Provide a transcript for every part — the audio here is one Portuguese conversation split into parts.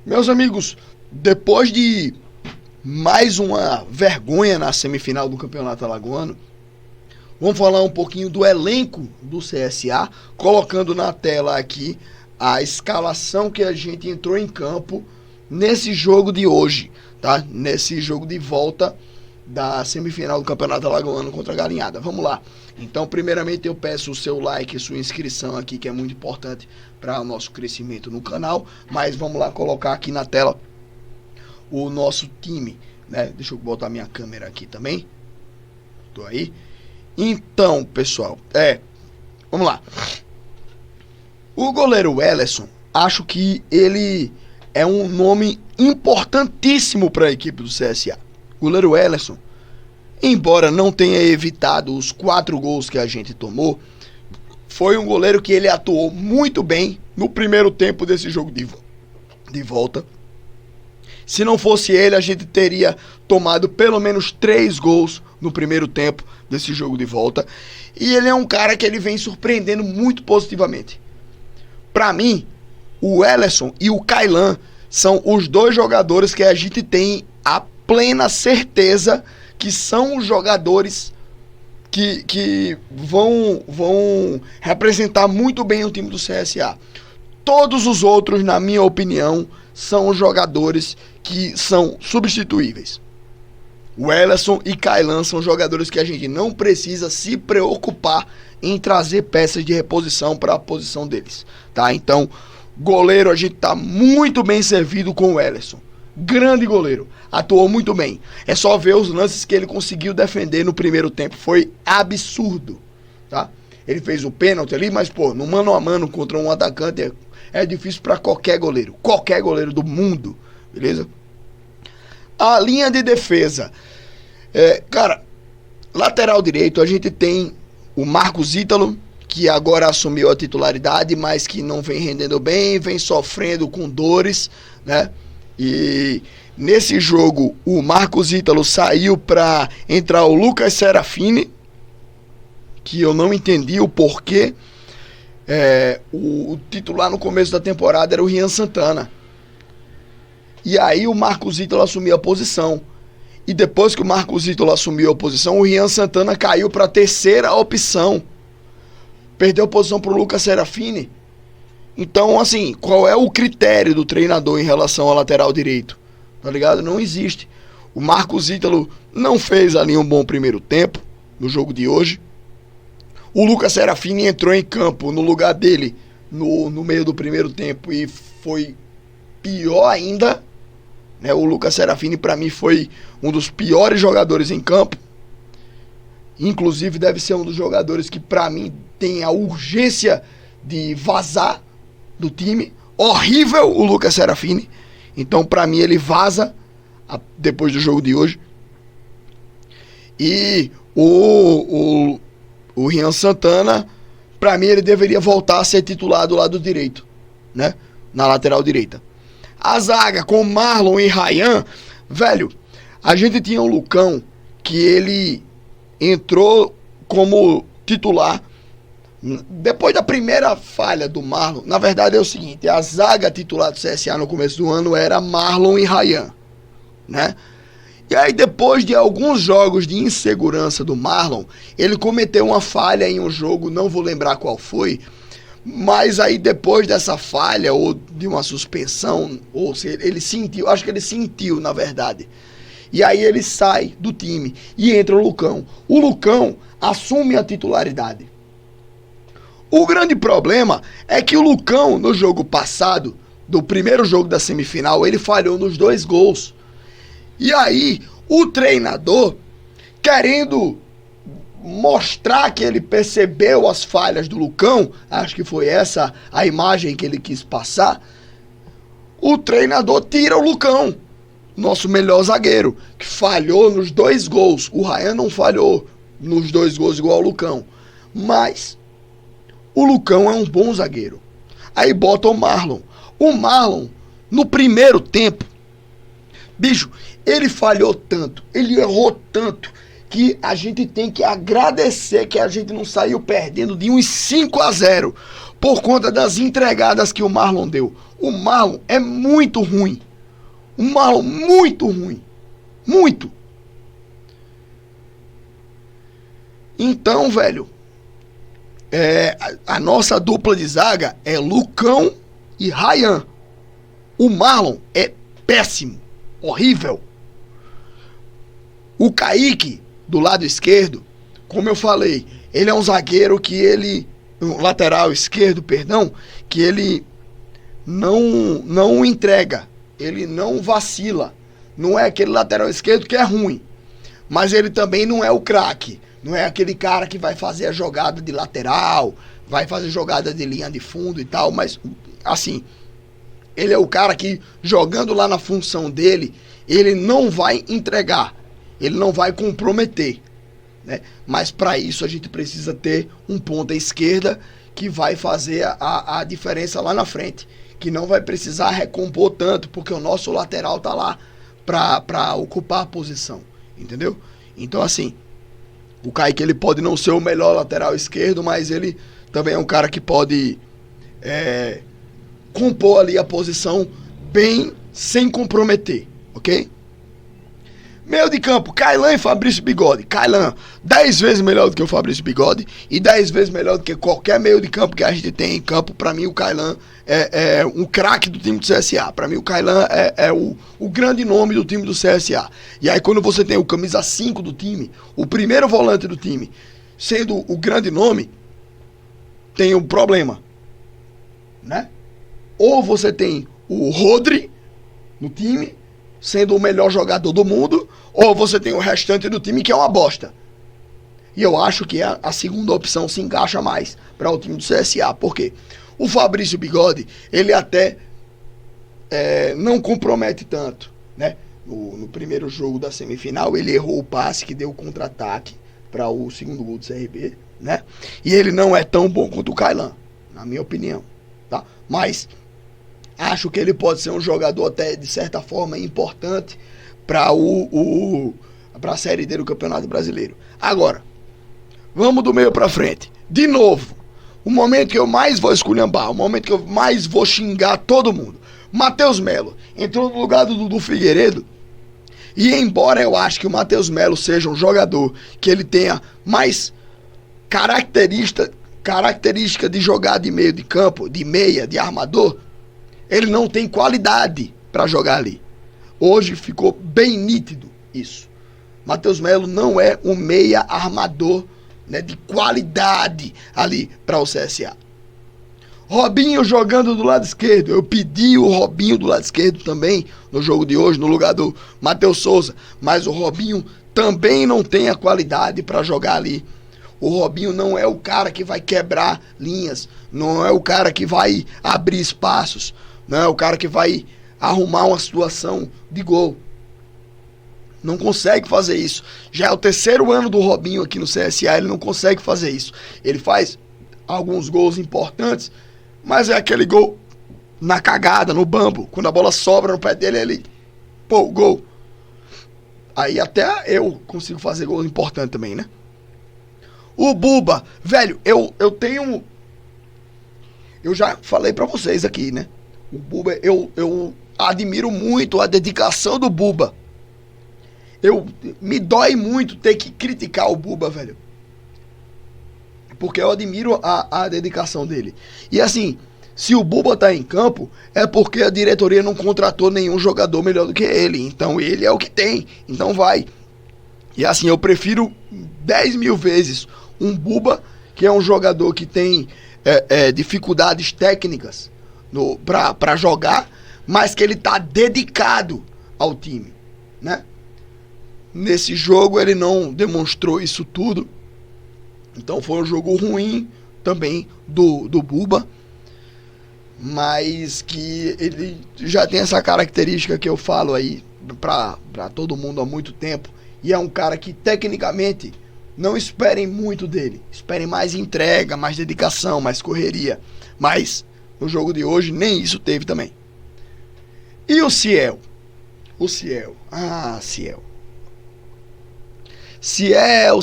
Meus amigos, depois de mais uma vergonha na semifinal do Campeonato Alagoano, vamos falar um pouquinho do elenco do CSA, colocando na tela aqui a escalação que a gente entrou em campo nesse jogo de hoje, tá? Nesse jogo de volta da semifinal do Campeonato Alagoano contra a Galinhada. Vamos lá. Então, primeiramente eu peço o seu like e sua inscrição aqui, que é muito importante para o nosso crescimento no canal. Mas vamos lá colocar aqui na tela o nosso time, né? Deixa eu botar minha câmera aqui também. Tô aí. Então, pessoal, vamos lá. O goleiro Welleson, acho que ele é um nome importantíssimo para a equipe do CSA. O goleiro Welleson, embora não tenha evitado os 4 gols que a gente tomou, foi um goleiro que ele atuou muito bem no primeiro tempo desse jogo de volta. Se não fosse ele, a gente teria tomado pelo menos 3 gols no primeiro tempo desse jogo de volta. E ele é um cara que ele vem surpreendendo muito positivamente. Para mim, o Welleson e o Kailan são os 2 jogadores que a gente tem a plena certeza que são os jogadores que vão representar muito bem o time do CSA. Todos os outros, na minha opinião, são os jogadores que são substituíveis. O Welleson e Kailan são jogadores que a gente não precisa se preocupar em trazer peças de reposição para a posição deles, tá? Então, goleiro, a gente tá muito bem servido com o Welleson. Grande goleiro, atuou muito bem. É só ver os lances que ele conseguiu defender no primeiro tempo, foi absurdo, tá? Ele fez o pênalti ali, mas pô, no mano a mano contra um atacante é difícil para qualquer goleiro do mundo, beleza? A linha de defesa, cara, lateral direito a gente tem o Marcos Ítalo, que agora assumiu a titularidade, mas que não vem rendendo bem, vem sofrendo com dores, né? E nesse jogo o Marcos Ítalo saiu para entrar o Lucas Serafini, que eu não entendi o porquê. O titular no começo da temporada era o Rian Santana. E aí o Marcos Ítalo assumiu a posição. E depois que o Marcos Ítalo assumiu a posição, o Rian Santana caiu para a terceira opção. Perdeu a posição para o Lucas Serafini. Então, assim, qual é o critério do treinador em relação ao lateral direito? Tá ligado? Não existe. O Marcos Ítalo não fez ali um bom primeiro tempo no jogo de hoje. O Lucas Serafini entrou em campo no lugar dele no meio do primeiro tempo e foi pior ainda, né? O Lucas Serafini, para mim, foi um dos piores jogadores em campo. Inclusive, deve ser um dos jogadores que, para mim, tem a urgência de vazar do time. Horrível o Lucas Serafini. Então, para mim, ele vaza depois do jogo de hoje. E o Rian Santana, para mim, ele deveria voltar a ser titular do lado direito, né? Na lateral direita. A zaga com Marlon e Ryan, velho, a gente tinha o Lucão, que ele entrou como titular depois da primeira falha do Marlon. Na verdade é o seguinte, a zaga titular do CSA no começo do ano era Marlon e Ryan, né? E aí depois de alguns jogos de insegurança do Marlon, ele cometeu uma falha em um jogo, não vou lembrar qual foi, mas aí depois dessa falha ou de uma suspensão, ou se ele sentiu, acho que ele sentiu na verdade. E aí ele sai do time e entra o Lucão. O Lucão assume a titularidade. O grande problema é que o Lucão, no jogo passado, do primeiro jogo da semifinal, ele falhou nos 2 gols. E aí, o treinador, querendo mostrar que ele percebeu as falhas do Lucão, acho que foi essa a imagem que ele quis passar, o treinador tira o Lucão, nosso melhor zagueiro, que falhou nos 2 gols. O Ryan não falhou nos 2 gols igual o Lucão, mas o Lucão é um bom zagueiro. Aí bota o Marlon. O Marlon, no primeiro tempo, bicho, ele falhou tanto, ele errou tanto, que a gente tem que agradecer que a gente não saiu perdendo de uns 5-0. por conta das entregadas que o Marlon deu. O Marlon é muito ruim. O Marlon muito ruim. Muito. Então, velho, a nossa dupla de zaga é Lucão e Ryan. O Marlon é péssimo. Horrível. O Kaique, do lado esquerdo, como eu falei, ele é um zagueiro que um lateral esquerdo, perdão, que ele não entrega, ele não vacila. Não é aquele lateral esquerdo que é ruim, mas ele também não é o craque. Não é aquele cara que vai fazer a jogada de lateral, vai fazer jogada de linha de fundo e tal, mas assim, ele é o cara que, jogando lá na função dele, ele não vai entregar, ele não vai comprometer, né? Mas para isso a gente precisa ter um ponta esquerda que vai fazer a diferença lá na frente, que não vai precisar recompor tanto, porque o nosso lateral tá lá para ocupar a posição, entendeu? Então assim, o Kaique ele pode não ser o melhor lateral esquerdo, mas ele também é um cara que pode compor ali a posição bem, sem comprometer, ok? Meio de campo, Kailan e Fabrício Bigode. Kailan, 10 vezes melhor do que o Fabrício Bigode e 10 vezes melhor do que qualquer meio de campo que a gente tem em campo. Pra mim, o Kailan é um craque do time do CSA. Pra mim, o Kailan é o grande nome do time do CSA. E aí, quando você tem o camisa 5 do time, o primeiro volante do time, sendo o grande nome, tem um problema, né? Ou você tem o Rodri no time, sendo o melhor jogador do mundo, ou você tem o restante do time que é uma bosta. E eu acho que a segunda opção se encaixa mais para o time do CSA. Por quê? O Fabrício Bigode, ele até não compromete tanto, né? No primeiro jogo da semifinal, ele errou o passe que deu o contra-ataque para o segundo gol do CRB, né? E ele não é tão bom quanto o Kailan, na minha opinião, tá? Mas acho que ele pode ser um jogador até, de certa forma, importante para a Série D do Campeonato Brasileiro. Agora, vamos do meio para frente. De novo, o momento que eu mais vou esculhambar, o momento que eu mais vou xingar todo mundo. Matheus Melo entrou no lugar do Dudu Figueiredo. E embora eu acho que o Matheus Melo seja um jogador que ele tenha mais característica de jogar de meio de campo, de meia, de armador, ele não tem qualidade para jogar ali. Hoje ficou bem nítido isso. Matheus Melo não é um meia armador, né, de qualidade ali para o CSA. Robinho jogando do lado esquerdo. Eu pedi o Robinho do lado esquerdo também no jogo de hoje, no lugar do Matheus Souza. Mas o Robinho também não tem a qualidade para jogar ali. O Robinho não é o cara que vai quebrar linhas, não é o cara que vai abrir espaços, não é o cara que vai arrumar uma situação de gol. Não consegue fazer isso. Já é o terceiro ano do Robinho aqui no CSA, ele não consegue fazer isso. Ele faz alguns gols importantes, mas é aquele gol na cagada, no bambo. Quando a bola sobra no pé dele, ele... Pô, gol. Aí até eu consigo fazer gol importante também, né? O Buba, velho, eu tenho... Eu já falei pra vocês aqui, né? O Buba, eu admiro muito a dedicação do Buba. Me dói muito ter que criticar o Buba, velho. Porque eu admiro a dedicação dele. E assim, se o Buba tá em campo, é porque a diretoria não contratou nenhum jogador melhor do que ele. Então ele é o que tem. Então vai. E assim, eu prefiro 10 mil vezes um Buba, que é um jogador que tem dificuldades técnicas pra jogar, mas que ele tá dedicado ao time, né? Nesse jogo ele não demonstrou isso tudo. Então foi um jogo ruim também do Buba, mas que ele já tem essa característica que eu falo aí pra todo mundo há muito tempo. E é um cara que tecnicamente não esperem muito dele. Esperem mais entrega, mais dedicação, mais correria. Mas no jogo de hoje nem isso teve também. E o Ciel? O Ciel. Ah, Ciel. Ciel.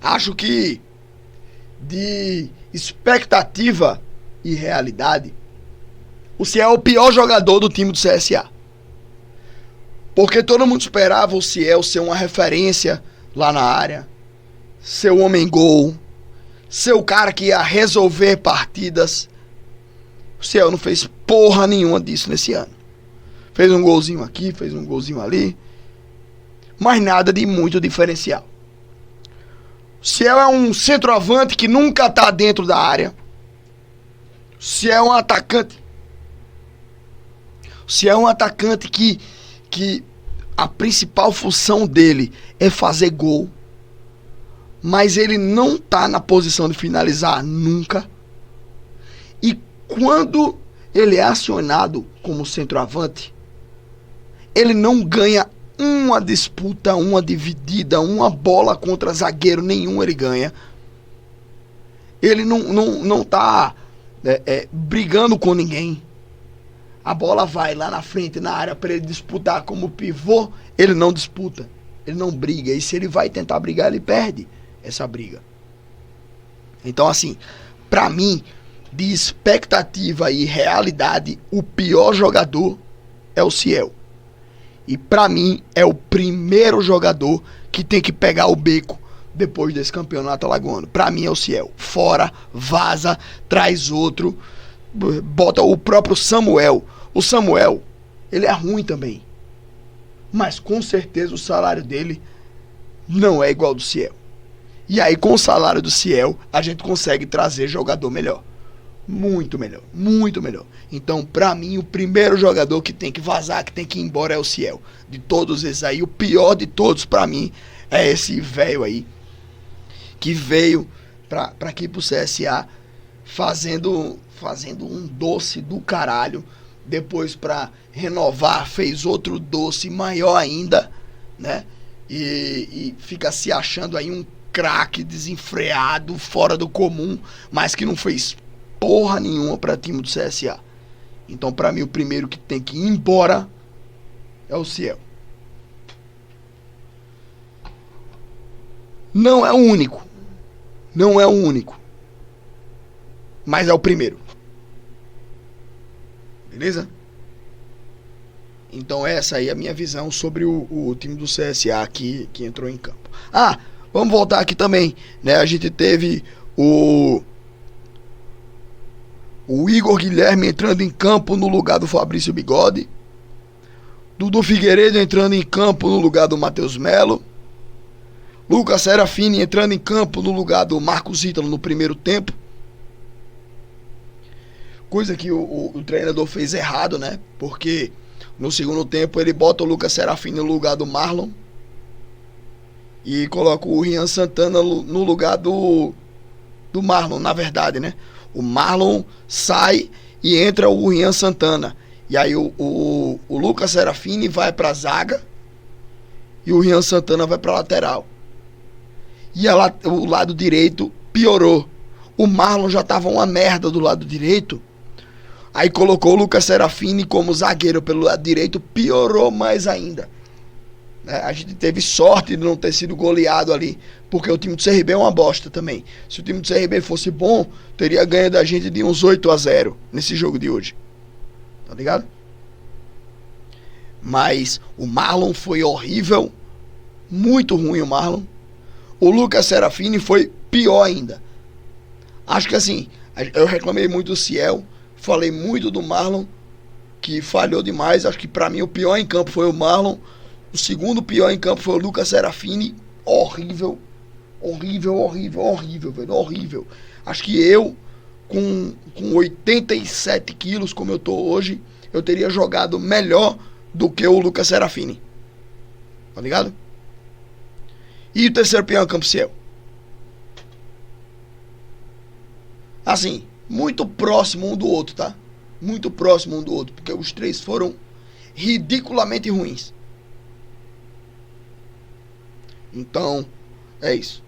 Acho que de expectativa e realidade, o Ciel é o pior jogador do time do CSA. Porque todo mundo esperava o Ciel ser uma referência lá na área, ser o homem-gol, ser o cara que ia resolver partidas. O Ciel não fez porra nenhuma disso nesse ano. Fez um golzinho aqui, fez um golzinho ali, mas nada de muito diferencial. O Ciel é um centroavante que nunca tá dentro da área. O Ciel é um atacante. O Ciel é um atacante que a principal função dele é fazer gol. Mas ele não tá na posição de finalizar nunca. E quando ele é acionado como centroavante, ele não ganha uma disputa, uma dividida, uma bola contra zagueiro nenhum ele ganha. Ele não tá brigando com ninguém. A bola vai lá na frente, na área, para ele disputar como pivô, ele não disputa. Ele não briga. E se ele vai tentar brigar, ele perde essa briga. Então, assim, pra mim, de expectativa e realidade, o pior jogador é o Ciel. E pra mim, é o primeiro jogador que tem que pegar o beco depois desse campeonato alagoano. Pra mim é o Ciel. Fora, vaza, traz outro, bota o próprio Samuel. O Samuel, ele é ruim também. Mas com certeza o salário dele não é igual ao do Ciel. E aí com o salário do Ciel, a gente consegue trazer jogador melhor. Muito melhor, muito melhor. Então, pra mim, o primeiro jogador que tem que vazar, que tem que ir embora é o Ciel. De todos esses aí, o pior de todos pra mim é esse velho aí, que veio pra aqui pro CSA fazendo um doce do caralho. Depois pra renovar, fez outro doce maior ainda, né? E fica se achando aí um craque desenfreado, fora do comum, mas que não fez porra nenhuma pra time do CSA. Então, pra mim, o primeiro que tem que ir embora é o Ciel. Não é o único. Não é o único. Mas é o primeiro. Beleza? Então essa aí é a minha visão sobre o time do CSA que entrou em campo. Ah, vamos voltar aqui também, né? A gente teve o Igor Guilherme entrando em campo no lugar do Fabrício Bigode. Dudu Figueiredo entrando em campo no lugar do Matheus Melo. Lucas Serafini entrando em campo no lugar do Marcos Ítalo no primeiro tempo. Coisa que o treinador fez errado, né? Porque no segundo tempo ele bota o Lucas Serafini no lugar do Marlon. E coloca o Rian Santana no lugar do Marlon, na verdade, né? O Marlon sai e entra o Rian Santana. E aí o Lucas Serafini vai pra zaga e o Rian Santana vai pra lateral. E o lado direito piorou. O Marlon já tava uma merda do lado direito. Aí colocou o Lucas Serafini como zagueiro pelo lado direito, piorou mais ainda. A gente teve sorte de não ter sido goleado ali, porque o time do CRB é uma bosta também. Se o time do CRB fosse bom, teria ganho da gente de uns 8-0 nesse jogo de hoje. Tá ligado? Mas o Marlon foi horrível, muito ruim o Marlon. O Lucas Serafini foi pior ainda. Acho que assim, eu reclamei muito do Ciel, falei muito do Marlon, que falhou demais. Acho que pra mim o pior em campo foi o Marlon. O segundo pior em campo foi o Lucas Serafini. Horrível, velho, horrível. Acho que eu, com 87 quilos como eu tô hoje, eu teria jogado melhor do que o Lucas Serafini. Tá ligado? E o terceiro pior em campo, Ciel. Assim, muito próximo um do outro, tá? Muito próximo um do outro, porque os três foram ridiculamente ruins. Então, é isso.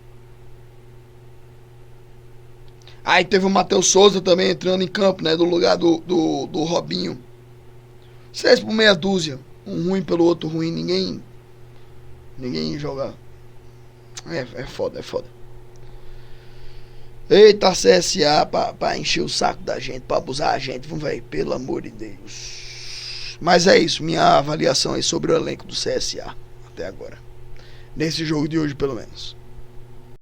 Aí teve o Matheus Souza também entrando em campo, né? Do lugar do Robinho. 6 por meia dúzia. Um ruim pelo outro ruim. Ninguém joga. É foda. Eita, CSA pra encher o saco da gente, pra abusar a gente, vamos ver, pelo amor de Deus. Mas é isso, minha avaliação aí sobre o elenco do CSA até agora. Nesse jogo de hoje, pelo menos.